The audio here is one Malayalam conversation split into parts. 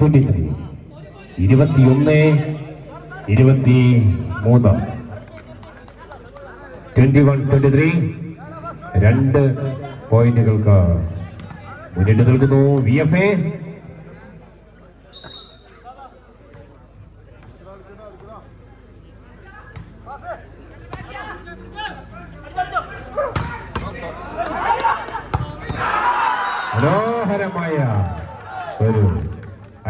23 21 23 21-23 2 പോയിന്റുകൾക്ക് മുന്നിട്ട് നിൽക്കുന്നു VFA. മനോഹരമായ ഒരു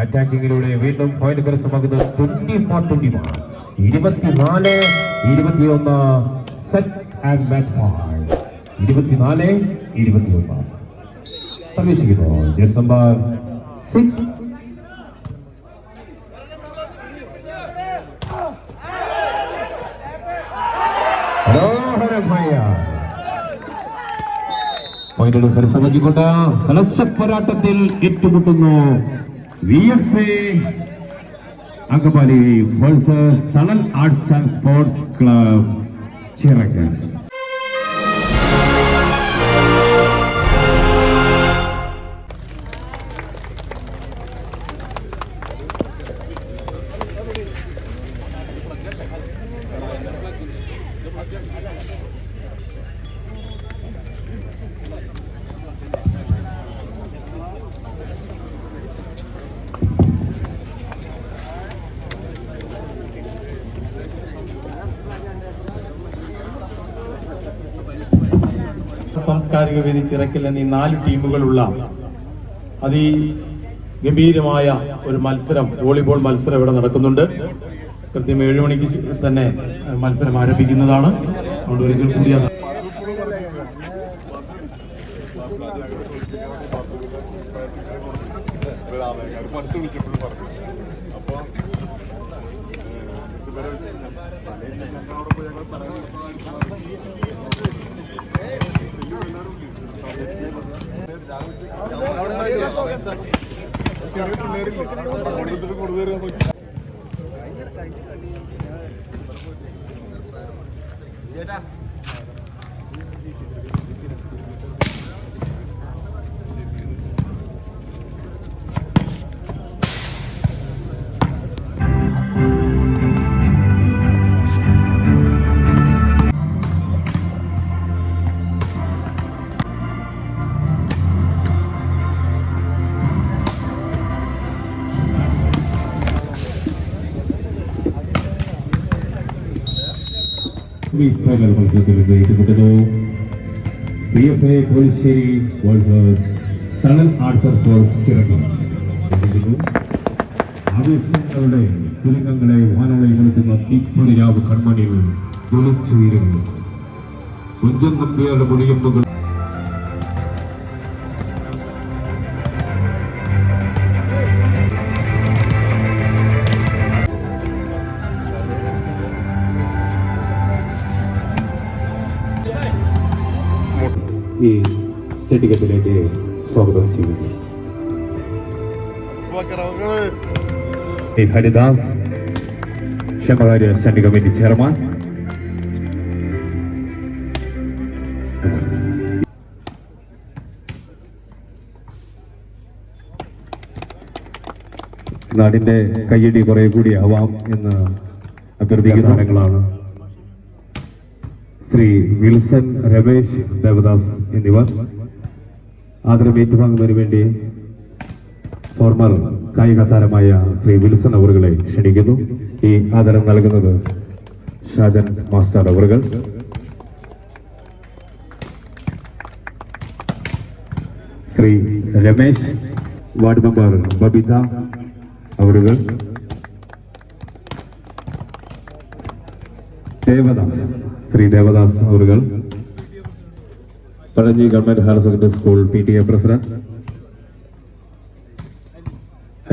അറ്റാക്കിങ്ങിലൂടെ വീണ്ടും പോയിന്റ് കരസ്ഥമാക്കുന്നത് 24-21 സെറ്റ് ആൻഡ് മാച്ച് പോയിന്റ് 24-21 പ്രവേശിക്കുന്നു ജേഴ്സി നമ്പർ 6. മനോഹരമായ പോയിന്റുകൾ കരസ്ഥമാക്കിക്കൊണ്ട് കലശപ്പോരാട്ടത്തിൽ ഏറ്റുമുട്ടുന്നു VFA Angamaly versus Thanal arts and sports club Chirakkal. സാംസ്കാരിക വേദി ചിറക്കൽ എന്നീ 4 ടീമുകളുള്ള അതിഗംഭീരമായ ഒരു മത്സരം, വോളിബോൾ മത്സരം ഇവിടെ നടക്കുന്നുണ്ട്. കൃത്യം 7 മണിക്ക് തന്നെ മത്സരം ആരംഭിക്കുന്നതാണ്. അതുകൊണ്ട് ഒരിക്കൽ കൂടി ഫൈനൽ മത്സരത്തിലേക്ക് ഏറ്റുമുട്ടുന്നു VFA Polissery versus Thanal arts and sports Chirakkal. ആവേശങ്ങളുടെ സ്ഫുലിംഗങ്ങളെ വാനോളയിൽ കൊളുത്തുന്ന തീപ്പൊളിരാവ് കൺമണിയിൽ തുളിച്ചു വീരുന്നു. കുഞ്ചൻ നമ്പ്യാരുടെ മൊഴിയമ്പുകൾ ഈ സ്റ്റേഡിയത്തിലേക്ക് സ്വാഗതം ചെയ്യുന്നു. ഹരിദാസ് ക്ഷേമകാര്യ സ്റ്റാൻഡിംഗ് കമ്മിറ്റി ചെയർമാൻ, നാടിന്റെ കയ്യടി കുറെ കൂടി ആവാം എന്ന് അഭ്യർത്ഥിക്കുന്ന താരങ്ങളാണ് ശ്രീ വിൽസൺ, രമേശ്, ദേവദാസ് എന്നിവർ. ആദരം ഏറ്റുവാങ്ങുന്നതിന് വേണ്ടി ഫോർമർ കായിക താരമായ ശ്രീ വിൽസൺ അവറുകളെ ക്ഷണിക്കുന്നു. ഈ ആദരം നൽകുന്നത് ഷാജൻ മാസ്റ്റർ അവറുകൾ. ശ്രീ രമേശ്, വാർഡ് മെമ്പർ ബബിത അവറുകൾ. ദേവദാസ്, ശ്രീ ദേവദാസ് അവറുകൾ, Pazhanji government higher secondary school PTA president.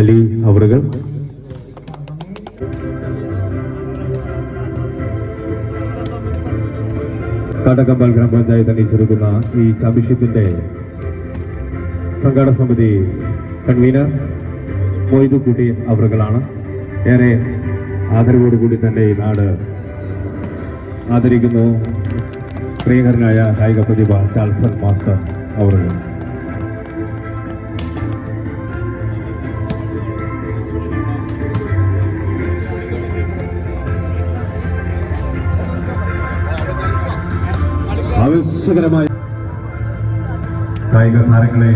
Ali അവറുകൾ, കാട്ടക്കമ്പൽ ഗ്രാമപഞ്ചായത്ത് അണിയിച്ചെടുക്കുന്ന ഈ ചാമ്പ്യൻഷിപ്പിന്റെ സംഘാടക സമിതി കൺവീനർ മൊയ്തുക്കുട്ടി അവറുകളാണ്. ഏറെ ആദരവോടുകൂടി തന്നെ ഈ നാട് ആദരിക്കുന്നു പ്രിയങ്കരനായ കായിക പ്രതിഭ ചാൾസൺ മാസ്റ്റർ അവറുകൾ. ആവേശകരമായ കായിക താരങ്ങളെ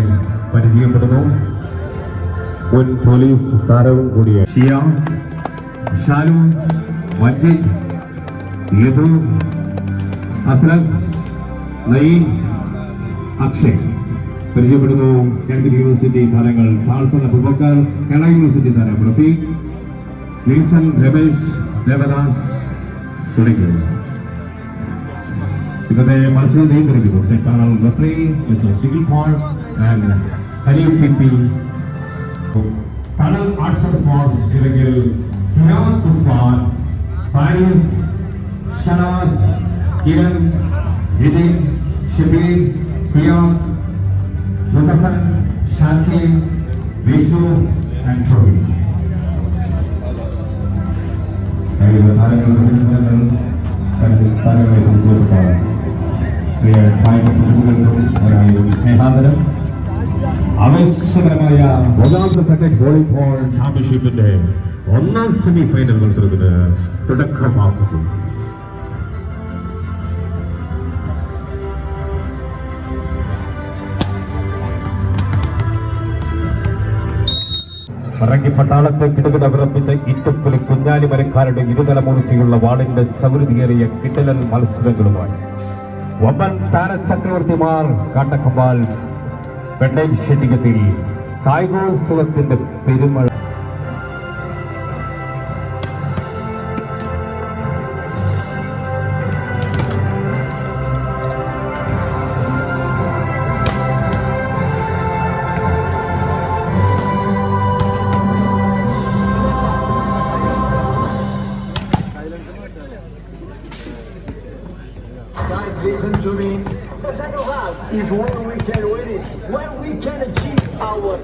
പരിചയപ്പെടുന്നു. മുൻ പോലീസ് താരവും കൂടിയ ഷിയ, ഷാലു, മജീദ്, യദു, അസ്ലം, നയീം, അക്ഷയ് പരിചയപ്പെടുന്നു. കാലിക്കറ്റ് യൂണിവേഴ്സിറ്റി താരങ്ങൾ ചാൾസൺ അബൂബക്കർ, കേരള യൂണിവേഴ്സിറ്റി താരം റഫീഖ്, വിൽസൺ, രമേശ്, ദേവദാസ് തുടങ്ങിയവർ. ഇന്നത്തെ മത്സരം നിയന്ത്രിക്കുന്നു sectoral referee mister Sigil Paul and Haleem P. Thanal arts and sports ഇല്ലെങ്കിൽ സിയാദ് ഉസ്മാൻ, ഫാരിസ്, ഷനാദ്, കിരൺ, ജിതിൻ, ഷബീർ, സിയാദ്, മുതഫൻ, ഷാച്ചി, വിഷു ആൻഡ് ട്രോഫി. താരങ്ങളെ പരിചയപ്പെട്ടാണ് പ്രിയ കായിക പ്രതിനിധികൾക്കും സ്നേഹാദരം. ആവേശകരമായ ഒന്നാമത്തെ വോളിബോൾ ചാമ്പ്യൻഷിപ്പിന്റെ ഒന്നാം സെമി ഫൈനൽ മത്സരത്തിന് തുടക്കമാകുന്നു. പറങ്കി പട്ടാളത്തെ കിടുകിട വിറപ്പിച്ച ഇറ്റപ്പുലി കുഞ്ഞാലി മരക്കാരുടെ ഇരുതല മൂർച്ചയുള്ള വാളിന്റെ സൗഹൃദീയേറിയ കിട്ടലൻ മത്സരങ്ങളുമായി വമ്പൻ താരചക്രവർത്തിമാർ കാട്ടക്കമ്പാൽ വെണ്ണേരി ഷെട്ടികത്തിൽ കായികോത്സവത്തിന്റെ പെരുമഴ. Guys, listen to me. The second half is when we can win it, when we can achieve our.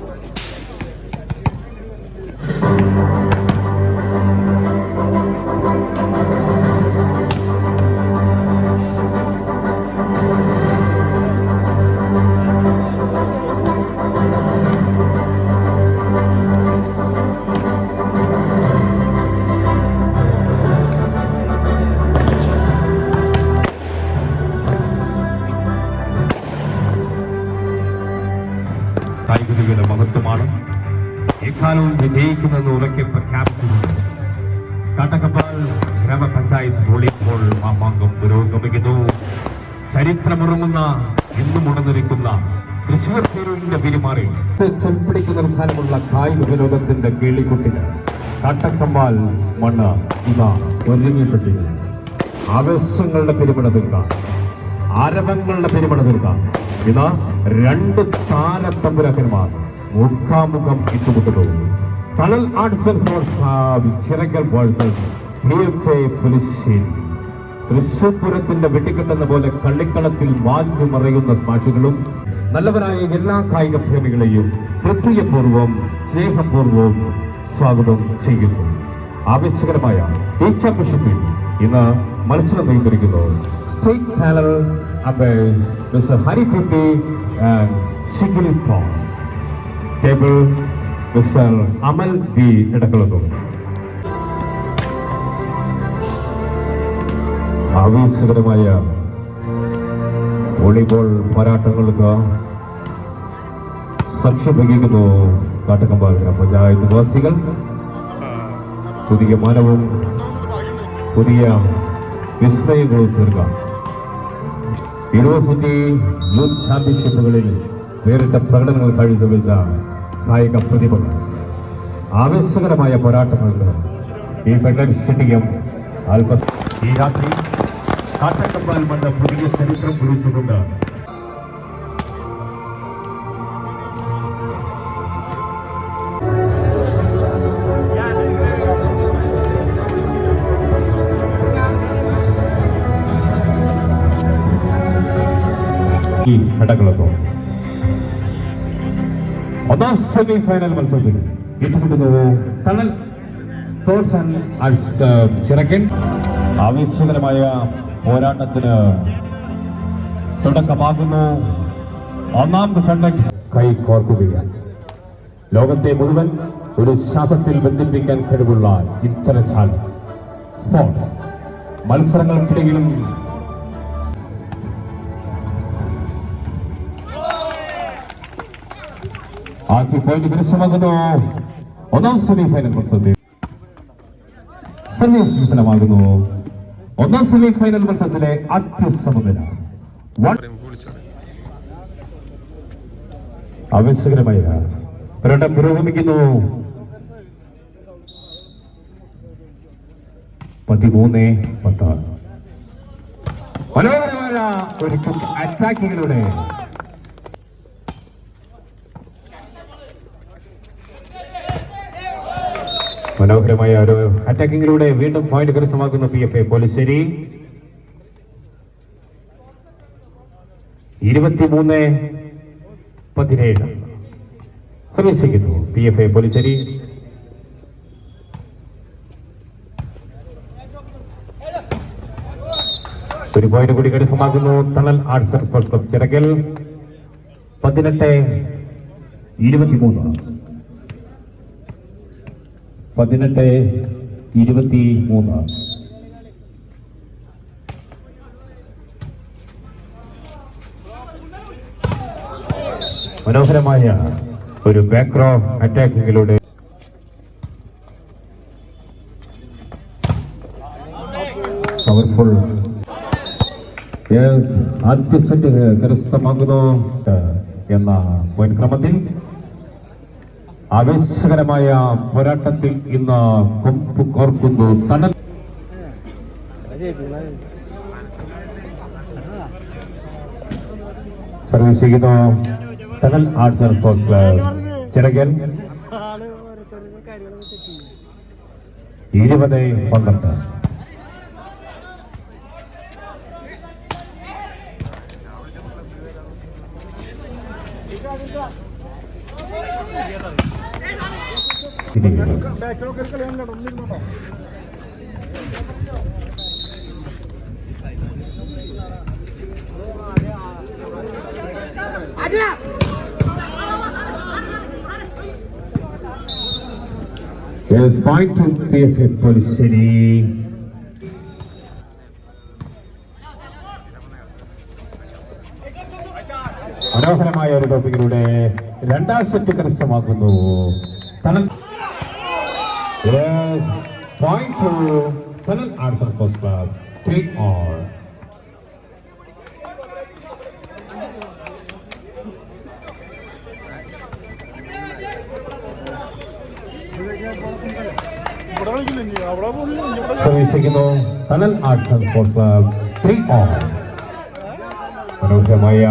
കായികതയുടെ മഹത്വമാണ് എക്കാലവും വിജയിക്കുമെന്ന് ഉറക്കെ പ്രഖ്യാപിച്ചിട്ടുണ്ട്. കാട്ടക്കപ്പാൽ ഗ്രാമപഞ്ചായത്ത് വോളിബോൾ മാമാങ്കം പുരോഗമിക്കുന്നു. ചരിത്രമുറങ്ങുന്ന എന്നും ഉണർന്നിരിക്കുന്ന തൃശ്ശൂർ പേരൂരിന്റെ പെരുമാറി ചെൽപ്പിടിക്ക് നിർത്താനുമുള്ള കായിക വിനോദത്തിന്റെ കേളിക്കുട്ടിന് കാട്ടക്കമ്പാൽ മണ്ണ് ഇവ ഒരുങ്ങിപ്പെട്ടിരിക്കുന്നു. ആവേശങ്ങളുടെ പെരുമഴ തീർക്കാം, ആരവങ്ങളുടെ പെരുമഴ തീർക്കാം. ഇതാ രണ്ട് താരത്തമ്പുരാക്കന്മാർ മുഖാമുഖം ഏറ്റുമുട്ടുന്നു. Thanal arts and sports Chirakkal versus Pulissery. Thrissur പൂരത്തിന്റെ വെട്ടിക്കെട്ടുന്ന പോലെ കള്ളിക്കളത്തിൽ മാഞ്ഞു മറയുന്ന സ്മാഷുകളും നല്ലവരായ എല്ലാ കായിക പ്രേമികളെയും ഹൃദയപൂർവ്വം സ്നേഹപൂർവ്വം സ്വാഗതം ചെയ്യുന്നു. ആവേശകരമായ ഈ ചാമ്പ്യൻഷിപ്പിൽ ഇന്ന് മത്സരം നിയന്ത്രിക്കുന്നു state panel umpires mister Hari P and Sijil Paul. Table mister Amal B Idakkalathu. ആവേശകരമായ വോളിബോൾ പോരാട്ടങ്ങൾക്ക് സാക്ഷ്യം വഹിക്കുന്നു കാട്ടക്കമ്പാൽ ഗ്രാമപഞ്ചായത്ത് നിവാസികൾ. പുതിയ മാനവും പുതിയ വിസ്മയങ്ങളും തീർക്കാം. യൂണിവേഴ്സിറ്റി യൂത്ത് ചാമ്പ്യൻഷിപ്പുകളിൽ വേറിട്ട പ്രകടനങ്ങൾ കാഴ്ചവെച്ച കായിക പ്രതിഭകൾ. ആവേശകരമായ പോരാട്ടങ്ങൾക്ക് ഈ ഫെഡറേഷൻ ഈ രാത്രി കാട്ടക്കമ്പാൽ മണ്ണ് പുതിയ ചരിത്രം കുറിച്ചുകൊണ്ട് ഈ ഘടകളത്തോ ഒന്നാം സെമി ഫൈനൽ മത്സരത്തിൽ ഏറ്റുമുട്ടുന്നു ടണൽ സ്പോർട്സ് ആൻഡ് ആർട്സ് ചിറക്കൻ. ആവേശകരമായ പോരാട്ടത്തിന് തുടക്കമാകുന്നു. ഒന്നാം ഡിഫൻഡന്റ് കൈ കോർക്കുകയാണ്. ലോകത്തെ മുഴുവൻ ഒരു ശ്വാസത്തിൽ ബന്ധിപ്പിക്കാൻ കഴിവുള്ള ഇത്തരച്ചാൽ സ്പോർട്സ് മത്സരങ്ങൾക്കിടയിലും ആദ്യ പോയിന്റ് കരസ്ഥമാക്കുന്നു. ഒന്നാം സെമി ഫൈനൽ മത്സരത്തിൽ സർവീസ് വിഫലമാകുന്നു. ഒന്നാം സെമി ഫൈനൽ മത്സരത്തിലെ ആദ്യ സമനില. ആവേശകരമായ പോരാട്ടം പുരോഗമിക്കുന്നു. 13-10. മനോഹരമായ ഒരു അറ്റാക്കിങ്ങിലൂടെ വീണ്ടും പോയിന്റ് കരസ്ഥമാക്കുന്നു PFA പോലിശ്ശേരി. 23-17 സർവീസ് ചെയ്യുന്നു PFA പോലിശ്ശേരി. ഒരു പോയിന്റ് കൂടി കരസ്ഥമാക്കുന്നു Thanal arts and sports club Chirakkal. 18-23. 18-23. മനോഹരമായ ഒരു ബാക്ക്റോ അറ്റാക്കിങ്ങിലൂടെ പവർഫുൾ ആദ്യ സെറ്റ് കരസ്ഥമാകുന്നു എന്ന പോയിന്റ് ക്രമത്തിൽ ആവേശകരമായ പോരാട്ടത്തിൽ ഇന്ന് കൊമ്പ് കോർക്കുന്നു തണൽ. സർവീസ് ചെയ്യുന്നു Thanal arts and sports club Chirakkal. 20-12. Yes, point to PFA Pulissery. മനോഹരമായ ഒരു ടോപ്പിക്കിലൂടെ രണ്ടാം സെറ്റ് കരസ്ഥമാക്കുന്നു തണൽ. Point to Tanal Arts and Sports Club. 3-all. Service ചെയ്യുന്നു Thanal arts and sports club. 3-all. മനോഹരമായ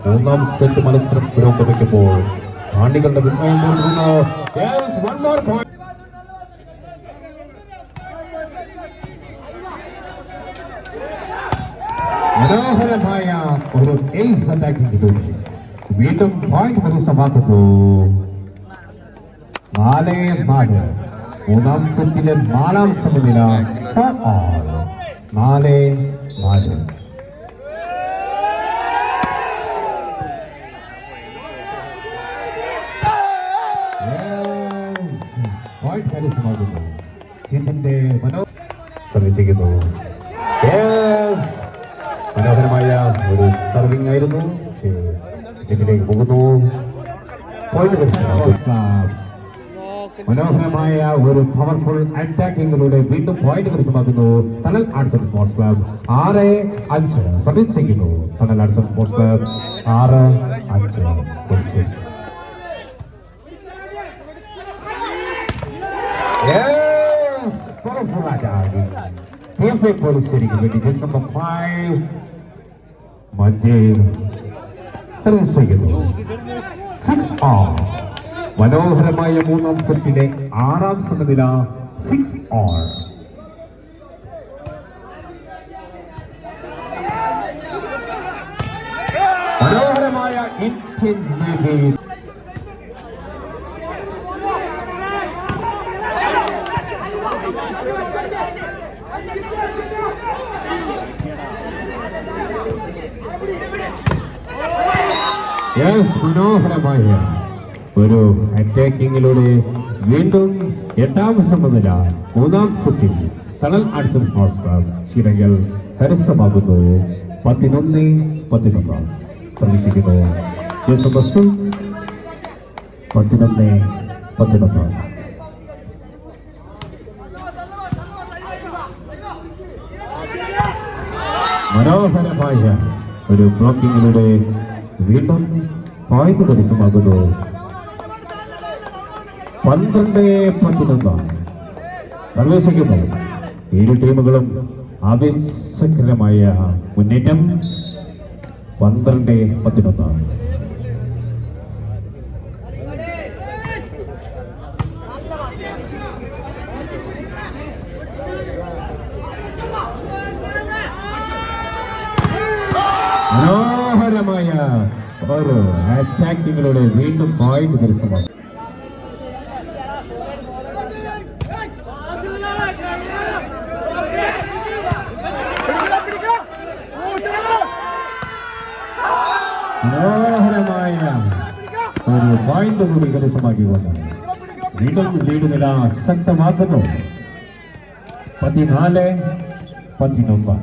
മൂന്നാം സെറ്റ് മത്സരം പുരോഗമിക്കുമ്പോൾ ആണ്ടികളുടെ വിസ്മയം തോന്നുന്നു. One more point. മനോഹരമായ ഒരു എയ്സ് അറ്റാക്കിങ്ങിലൂടെ വീണ്ടും പോയിന്റ് കരസ്ഥമാക്കുന്നു 4-4. മൂന്നാം സെറ്റിലെ 4-ാം സമനില 4-all. 4-4. പോയിന്റ് കരസ്ഥമാക്കുന്നു ചിറ്റിന്റെ സർവീസ് ചെയ്യുന്നു. മനോഹരമായ ഒരു സർവിംഗ് ആയിരുന്നു. ഇതിലേക്ക് പോകുന്നു. മനോഹരമായ ഒരു പവർഫുൾ അറ്റാക്കിങ്ങിലൂടെ വീണ്ടും point കരസ്ഥമാക്കുന്നു Thanal arts and sports club. 6-5 service ചെയ്യുന്നു Thanal arts and sports club. 6-5. Powerful attack. PFA പോലിശ്ശേരിക്ക് വേണ്ടി ജസ്റ്റ് നമ്പർ 5 മഞ്ജീവ് സർവീസ് ചെയ്യുന്നു. 6-all. മനോഹരമായ മൂന്നാം സെറ്റിലെ 6-ാം സമനില 6-all. മനോഹരമായ ഇന്ത്യൻ നേവി മനോഹരമായ ഒരു അറ്റാക്കിങ്ങിലൂടെ വീണ്ടും 8-ാം സമനില മൂന്നാം സെറ്റിൽ Thanal arts and sports club Chirakkal കരസ്ഥമാകുന്നു. 11-11. സർവീസ് ചെയ്യുന്നു ജസ്റ്റ് നമ്പർ 6 11-11. മനോഹരമായ ഒരു ബ്ലോക്കിങ്ങിലൂടെ വീണ്ടും പോയിന്റ് കരസ്ഥമാകുന്നു. 12-11 പ്രവേശിക്കുന്നു. ഇരു ടീമുകളും ആവേശകരമായ മുന്നേറ്റം. 12-11. മനോഹരമായ ഒരു അറ്റാക്കിങ്ങിലൂടെ വീണ്ടും പോയിന്റ് കരസ്ഥമാക്കും. മനോഹരമായ ഒരു പോയിന്റ് കൂടി കരസ്ഥമാക്കിക്കൊണ്ട് വീണ്ടും ലീഡ് നില ശക്തമാക്കുന്നു. 14-11.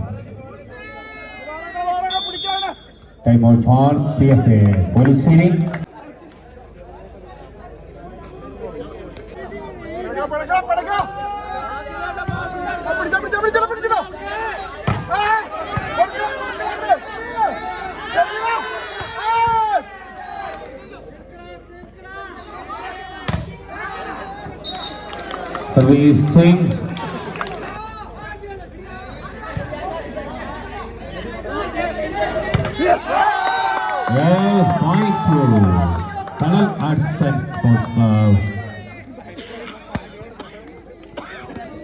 Time out for PFA Policeri. Service change. Yes, point to Tunnel Arts and Sports Club.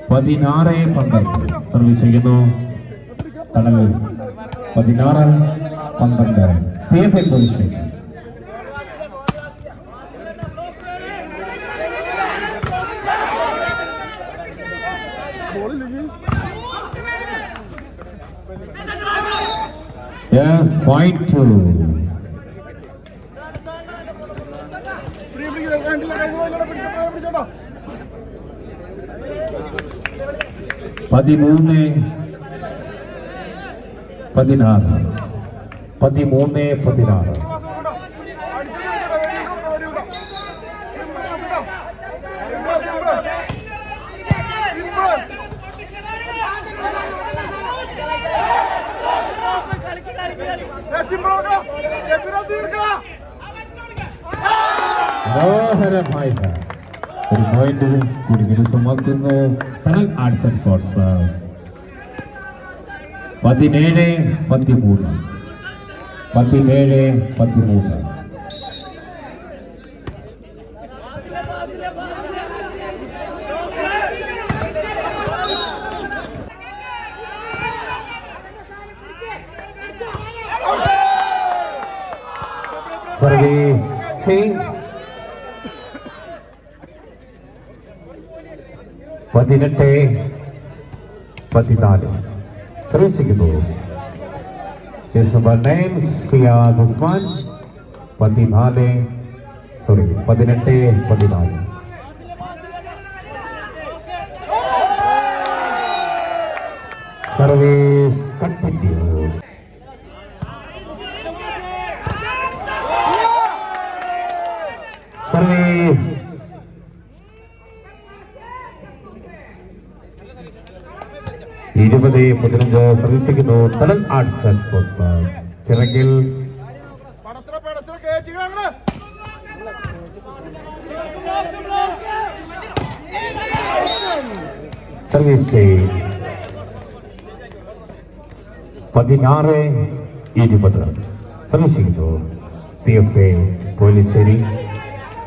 16-12 service ചെയ്യുന്നു. തണൽ 16-12 PFA police station. Yes, point to 13-16. 13-16. മനോഹരമായ ഒരു പോയിന്റ് കൂടി കരസ്ഥമാക്കുന്നു. Thanal arts and sports club. 17-13. 17-13. Service change. 18-14 service ചെയ്യുന്നു. കേസ് number 9 Siyad Usman. 18-14. Service continue. Service 20-15 service ചെയ്യുന്നു. Thanal arts and sports club Chirakkal. Service 16-20 service ചെയ്യുന്നു. PFA പോലീശ്ശേരി.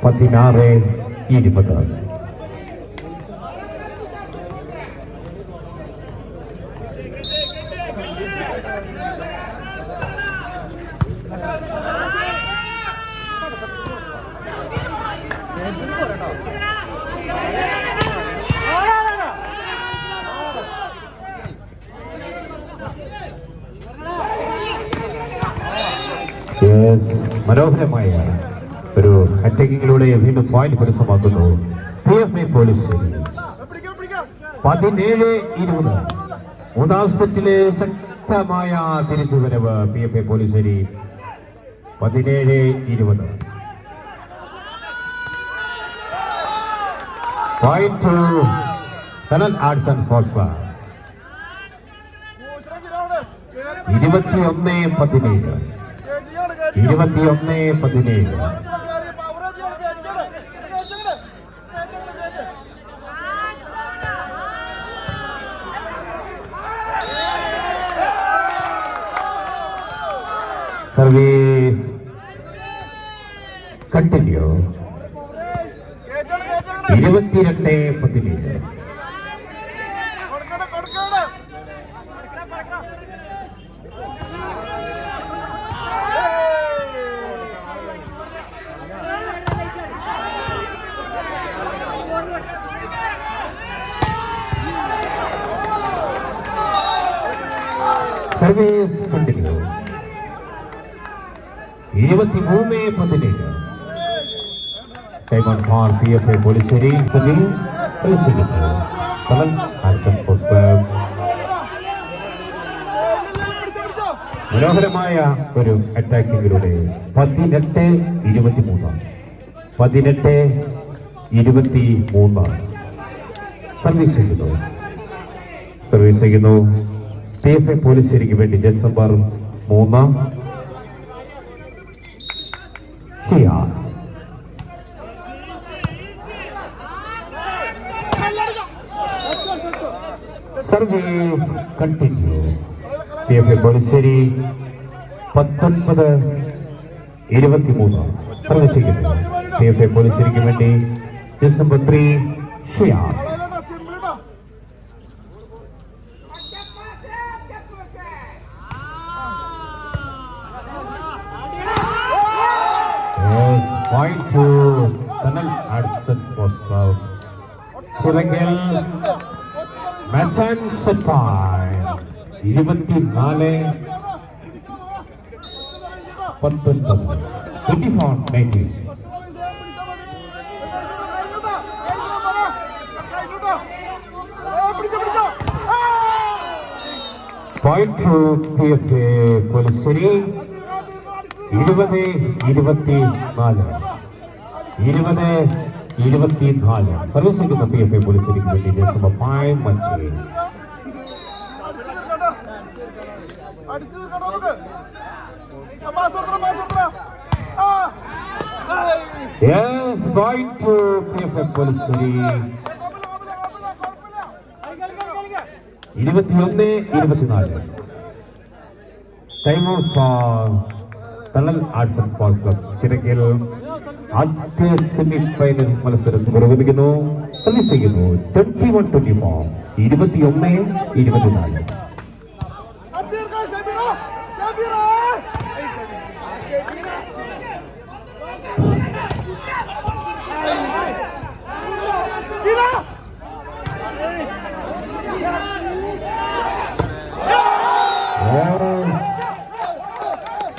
16-20. മനോഹരമായ ഒരു അറ്റാക്കിങ്ങിലൂടെ വീണ്ടും പോയിന്റ് കരസ്ഥമാക്കുന്നു. PFA പോലീശ്ശേരി. 17-20. മൂന്നാം സെറ്റിലെ ശക്തമായ തിരിച്ചുവരവ് PFA പോലീശ്ശേരി. 17-20. Point to Kanal Arts and Sports Club. 21-17. 21-17. Service continue. 22-17. Service continue. 23-17. Time on for PFA Policeri. Serving President. Kanal Arts and Sports Club. മനോഹരമായ ഒരു അറ്റാക്കിങ്ങിലൂടെ 18-23 സർവീസ് ചെയ്യുന്നു PFA പോലീസിലേക്ക് വേണ്ടി judge number 3 Shiyas. Service continue. PFA പോലീശ്ശേരി 19-23 service ചെയ്യുന്നു PFA പോലീശ്ശേരിക്ക് വേണ്ടി judge number 3 Shiyas. Point to Kanal Arts and Sports Club. Chirangel match and set point. 24-19. Point to PFA Policeri. 20-24 service ചെയ്യുന്ന PFA പോലീസിലേക്ക് വേണ്ടി judge number 5 Machhi. Yes, point to PFA പോലീസിരി. 21-24. Time out for Kanal Arts and Sports Club. Chirakkal ആദ്യ സെമി ഫൈനൽ മത്സരം പുരോഗമിക്കുന്നു. സർവീസ് ചെയ്യുന്നു 21-24. 21-24.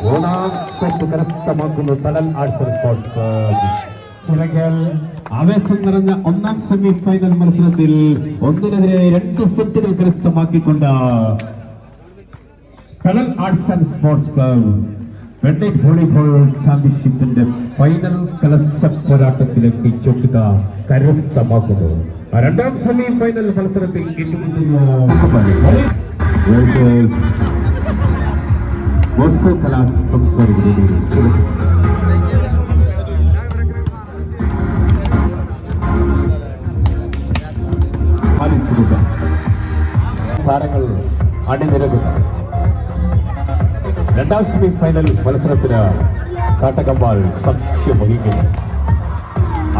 മൂന്നാം സെറ്റ് കരസ്ഥമാക്കുന്നു Kanal Arts and Sports Club. Chirakkal ആവേശം നിറഞ്ഞ ഒന്നാം സെമി ഫൈനൽ മത്സരത്തിൽ 1-2 സെറ്റുകൾ കരസ്ഥമാക്കിക്കൊണ്ട് Kanal Arts and Sports Club വെണ്ണൈറ്റ് വോളിബോൾ ചാമ്പ്യൻഷിപ്പിന്റെ ഫൈനൽ കലശ പോരാട്ടത്തിലേക്ക് ചോട്ടുക കരസ്ഥമാക്കുന്നു. രണ്ടാം സെമി ഫൈനൽ മത്സരത്തിൽ ഏറ്റുമുട്ടുന്നു മോസ്കോ കലാ സംസ്ഥാന താരങ്ങൾ അണിനിരക്കുന്നു. രണ്ടാം സെമി ഫൈനൽ മത്സരത്തിന് കാട്ടകമ്പാൾ സാക്ഷ്യം വഹിക്കുന്നു.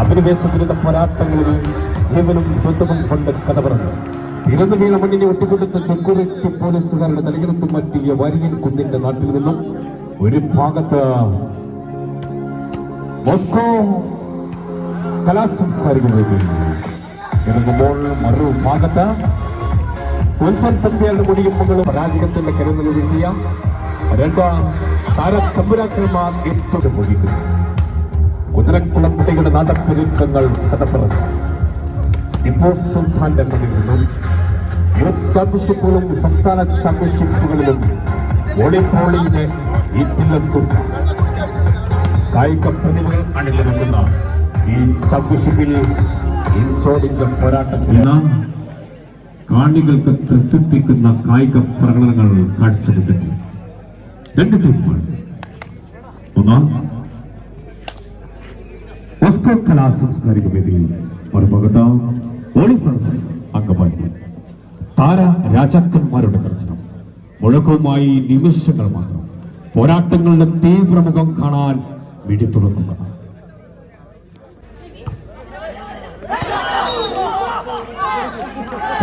അഭിനിവേശത്തിലുള്ള പോരാട്ടങ്ങളിൽ ജീവനും സ്വന്തവും കൊണ്ട് കഥ പറഞ്ഞു തിരുന്നു വീണ മണ്ണിനെ ഒട്ടിക്കൊടുത്ത സെക്യൂരിറ്റി പോലീസുകാരുടെ തലകിലത്തും മറ്റിയ വാരിയൻ കുന്നിന്റെ നാട്ടിൽ നിന്നും ഒരു ഭാഗത്ത് മോസ്കോ കലാസംസ്കാരിക വേദി ഇറങ്ങുമ്പോൾ മറുഭാഗത്ത് ഉത്സൻ തമ്പിയാരുടെ മുടിയുമ്പങ്ങളും പരാജയത്തിന്റെ കരുതൽ വീഴ്ത്തിയ രണ്ട് താരത്തമ്പുരാക്കന്മാർ ഏറ്റവും വഹിക്കുന്നു. കുതിരക്കുളം കുട്ടികളുടെ നാദപ്പെരുക്കങ്ങൾ കഥ പറഞ്ഞു ടിപ്പു സുൽത്താന്റെ മണ്ണിൽ നിന്നും യൂത്ത് ചാമ്പ്യൻഷിപ്പുകളും സംസ്ഥാന ചാമ്പ്യൻഷിപ്പുകളിലും വോളിബോളിന്റെ ഈറ്റിലെത്തും കായിക പ്രതിഭകൾ അണിനിരക്കുന്ന ഈ ചാമ്പ്യൻഷിപ്പിൽ തലച്ചോടിന്റെ പോരാട്ടത്തിൽ കാണികൾക്ക് ത്രസിപ്പിക്കുന്ന കായിക പ്രകടനങ്ങൾ കാഴ്ചവെക്കുന്നു. രണ്ട് ടീമുകൾ. ഒന്നാം മോസ്കോ കലാ സാംസ്കാരിക വേദി, മറുഭാഗത്ത് ഒളിഫ്രണ്ട്സ് അങ്കമാലി. താര രാജാക്കന്മാരുടെ ദർശനം. മുഴക്കവുമായി നിമിഷങ്ങൾ മാത്രം. പോരാട്ടങ്ങളുടെ തീവ്രമുഖം കാണാൻ വിധി തുറക്കുക.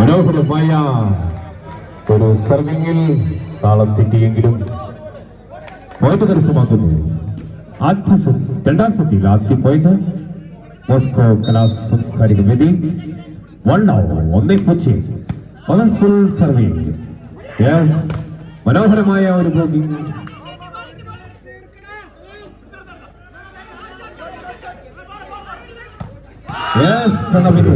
മനോഹരമായ ഒരു സർവിംഗിൽ താളം തെറ്റിയെങ്കിലും പോയിന്റ് കരസ്ഥമാക്കുന്നു. ആദ്യ സെറ്റ്, രണ്ടാം സെറ്റിൽ ആദ്യ പോയിന്റ് മോസ്കോ കലാ സാംസ്കാരിക വേദി. 1-0. Full serving. യെസ്, മനോഹരമായ ഒരു ബോളിംഗ്. യെസ്, പ്രണവിന്റെ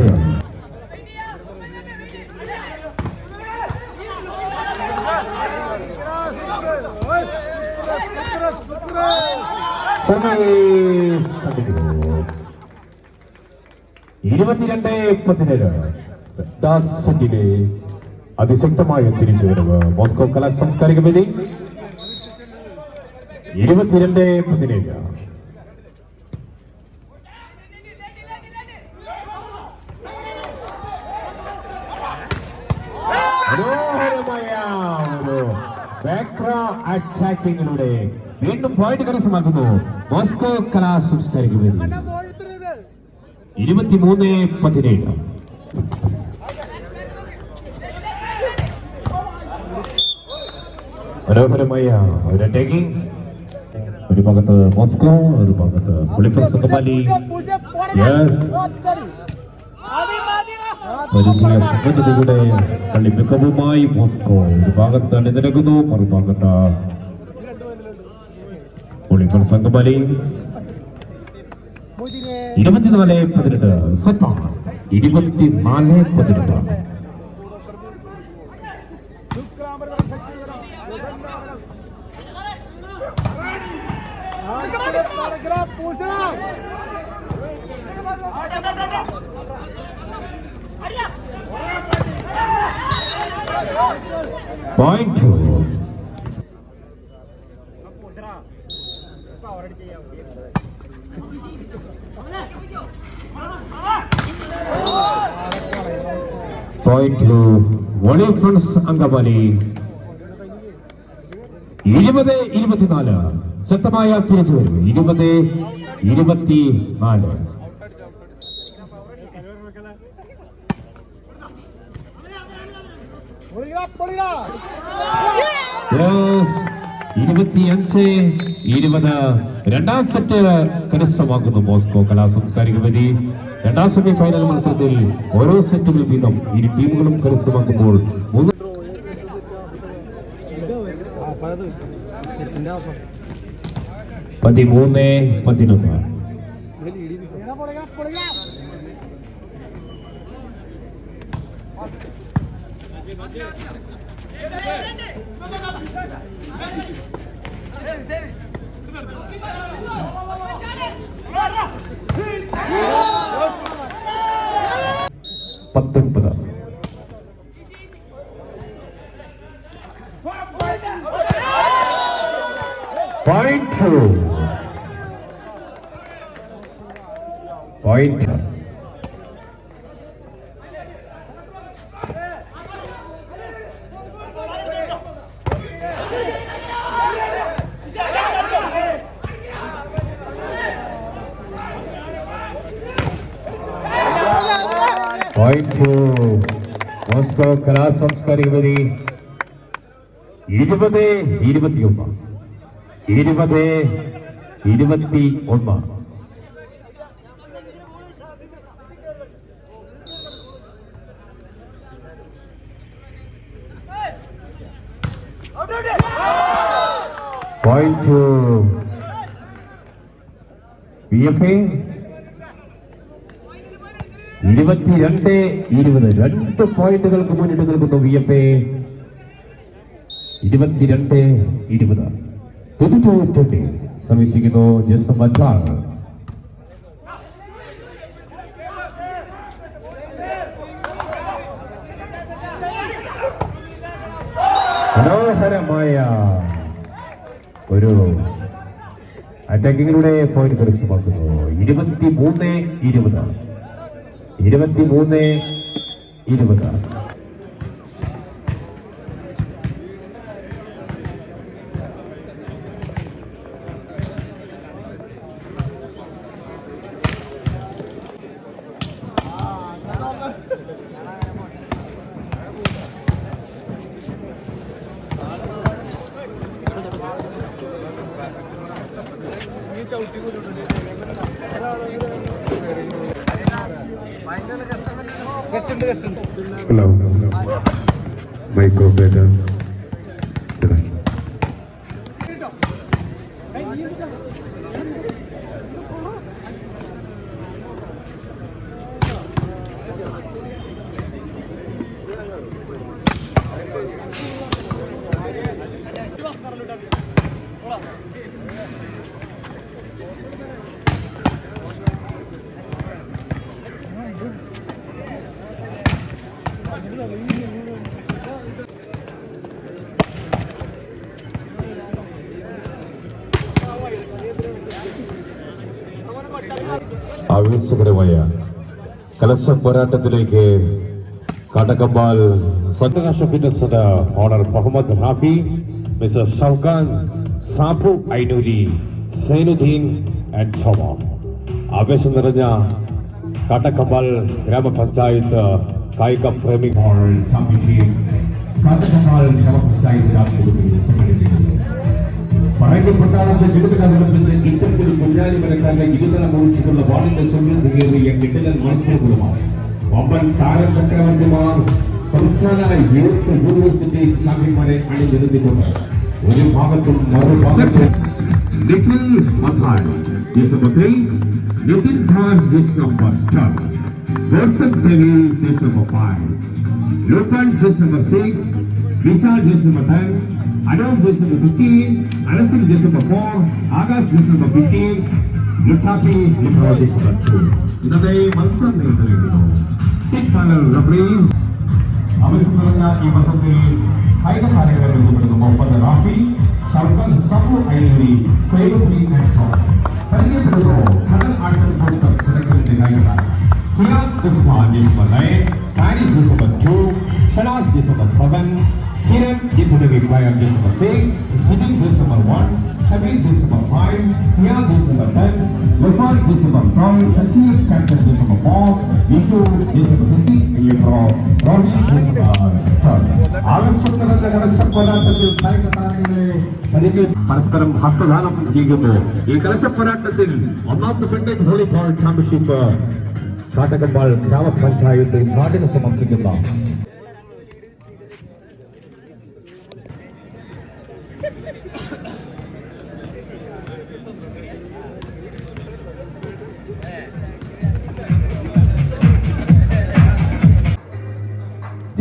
സർവീസ് കണ്ടിരിക്കുന്നു. 22-17 അതിശക്തമായ തിരിച്ചുവരവ് മോസ്കോ കലാ സാംസ്കാരിക വേദി. 22-17. മനോഹരമായ ഒരു ബാക്ക്റോ അറ്റാക്കിങ്ങിലൂടെ വീണ്ടും പോയിന്റ് കരസ്ഥമാക്കുന്നു മോസ്കോ കലാ സാംസ്കാരിക വേദി. 23-17. മനോഹരമായ ഒരു അറ്റാക്കിംഗ്. ഒരു ഭാഗത്ത് മോസ്കോ, ഒരു ഭാഗത്ത് ഒളിഫ്രണ്ട്സ് അങ്കമാലി. വലിയ ശുഭതയുടെ കളി മികവുമായി മോസ്കോ ഒരു ഭാഗത്ത് അണിനിരക്കുന്നു, മറുഭാഗത്ത് ഒളിഫ്രണ്ട്സ് അങ്കമാലി. 24-18 സെറ്റാണ്. 24-18. Point 2. Point 2. ഒളിഫ്രണ്ട്സ് അങ്കമാലി. 20-24. ശക്തമായ തിരിച്ചുവരവ്. 20-24. Yes, 25-20. രണ്ടാം സെറ്റ് കരസ്ഥമാക്കുന്നു മോസ്കോ കലാ സാംസ്കാരിക വേദി. രണ്ടാം സെമി ഫൈനൽ മത്സരത്തിൽ ഓരോ സെറ്റുകൾ വീതം ഇരു ടീമുകളും കരസ്ഥമാക്കുമ്പോൾ 13-11. Point 2. Point. Point 2. മോസ്കോ കലാ സാംസ്കാരിക വേദി. 20-21. 20-21. Point 2. VFA. 22-20. 2 പോയിന്റുകൾക്ക് മുന്നിട്ട് നിൽക്കുന്നു VFA. 22-20. 22-20. ശ്രമിച്ചിരിക്കുന്നു ജെസം വച്ചാൽ. മനോഹരമായ ഒരു അറ്റാക്കിങ്ങിലൂടെ പോയിന്റ് കരസ്ഥമാക്കുന്നു. 23-20. 23-20. Hello. Mic operator. ആവേശകരമായ കലശ പോരാട്ടത്തിലേക്ക് Kattakampal Sangharsha fitness owner Muhammad Rafi, mister Shoukan, Sabu Ainoori, Sainuddin and Shoma. ആവേശം നിറഞ്ഞ കാട്ടക്കമ്പാൽ ഗ്രാമപഞ്ചായത്ത് കായിക പ്രേമി ചാമ്പ്യൻഷിപ്പ് കാട്ടക്കമ്പാൽ ഗ്രാമപഞ്ചായത്ത് സംഘടിപ്പിക്കുന്നു. പറയപ്പെട്ടാളത്തെ വിടുതലകളിൽ ഇത്തരത്തിൽ കുഞ്ഞാലി മരക്കാരുടെ ഇരുതല മുറിച്ചിട്ടുള്ള വാളിന്റെ സമൃദ്ധിയേറിയ കിട്ടലൻ മത്സരങ്ങളുമാണ്. വമ്പൻ താരചക്രവർത്തിമാർ സംസ്ഥാന യൂത്ത് യൂണിവേഴ്സിറ്റി ചാമ്പ്യന്മാരെ അണിനിരത്തിക്കൊണ്ട് ഒരു ഭാഗത്തും മറുഭാഗത്തും നിഖിൽ മഥാൻ ജേസ് നമ്പർ 3, നിതിൻ ധാസ് ജേസ് നമ്പർ 12, ഗോഡ്സൺ ദേവി ജേസ് നമ്പർ 5, ലോക്കാൻ ജേസ് നമ്പർ 6, വിശാൽ ജേസ് number 10, Adam jersey number 16, Anasin jersey number 4, Agas jersey number 15, Luthapi jersey number 2. ഇന്നത്തെ മത്സരം നേരിടുന്നു. സ്റ്റേറ്റ് ഫൈനൽ റഫറീസ് അവസരങ്ങളായ ഈ മത്സരത്തിൽ കായിക താരങ്ങളെ ഉൾപ്പെടുന്ന മുഹമ്മദ് റാഫി, ഷൗക്കൻ, സാബു ഐനൂരി, സൈനുദ്ദീൻ ആൻഡ് ഷോമ. പരിചയപ്പെടുന്നു കടൽ ആർട്സ് ആൻഡ് സ്പോർട്സ് സെലക്ടറിന്റെ കായിക താരം Siyad Usman jersey number 9, Haris jersey number 2, Shanas jersey number 7, Kiran Jithudevi player jersey number 6, Jitin jersey number 1, Shabir jersey number 5, Siya jersey number 10, Lufan jersey number 12, Shashir captain jersey number 4, Vishu jersey number 16, Rohi jersey number 12. ആവശ്യത്തിനുള്ള കലശപ്പോരാട്ടത്തിൽ കായിക താരങ്ങളെ പരസ്പരം ഹസ്തദാനം ചെയ്യുന്നു. ഈ കലശപ്പോരാട്ടത്തിൽ ഒന്നാമത്തെ പെൺഡേറ്റ് വോളിബോൾ ചാമ്പ്യൻഷിപ്പ് കാട്ടക്കമ്പാൽ ഗ്രാമപഞ്ചായത്ത് നാടിന് സമർപ്പിക്കുന്ന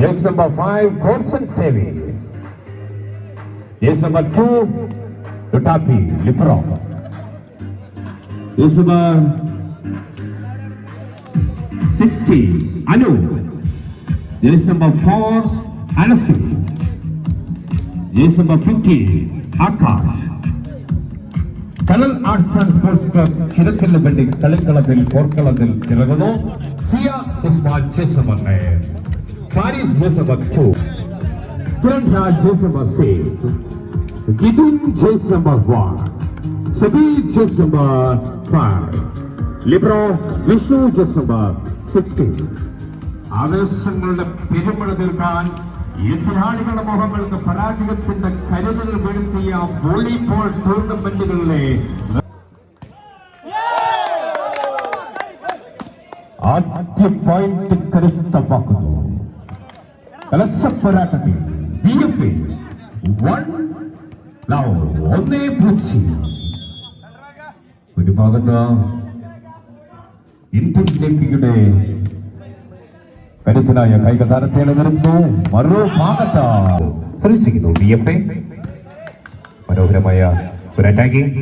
jersey number 5, Godson Davies. Jersey number 2, Luthapi Lipro. Jersey number 60, Anu. Jersey number 4, Anasi. Jersey number 50, Akash. Kanal arts and sports club Chirakkal building കളിക്കളത്തിൽ പോർക്കളത്തിൽ ഇറങ്ങുന്നു. സിയ Usman jersey number 9, Faris jersey number 2, Kiran jersey number 6, Jitin jersey number 1, Sabir jersey number 5, Libro Vishu jersey number 16. ആവേശങ്ങളുടെ പെരുമഴ തീർക്കാൻ എതിരാളികളുടെ മുഖങ്ങൾക്ക് പരാജയത്തിന്റെ കരുതൽ വീഴ്ത്തിയ വോളിബോൾ ടൂർണമെന്റുകളിലെ ആദ്യ പോയിന്റ് കരസ്ഥമാക്കുന്നു. കലശപ്പോരാട്ടത്തിൽ BFA 1-0. ഒരു ഭാഗത്ത് ഇന്ത്യൻ ലേഖിയുടെ കരുത്തനായ കായിക താരത്തെ നിലനിർത്തുന്നു. മറുഭാഗത്ത് ശ്രമിക്കുന്നു BFA. മനോഹരമായ ഒരു അറ്റാക്കിംഗ്.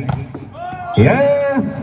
യെസ്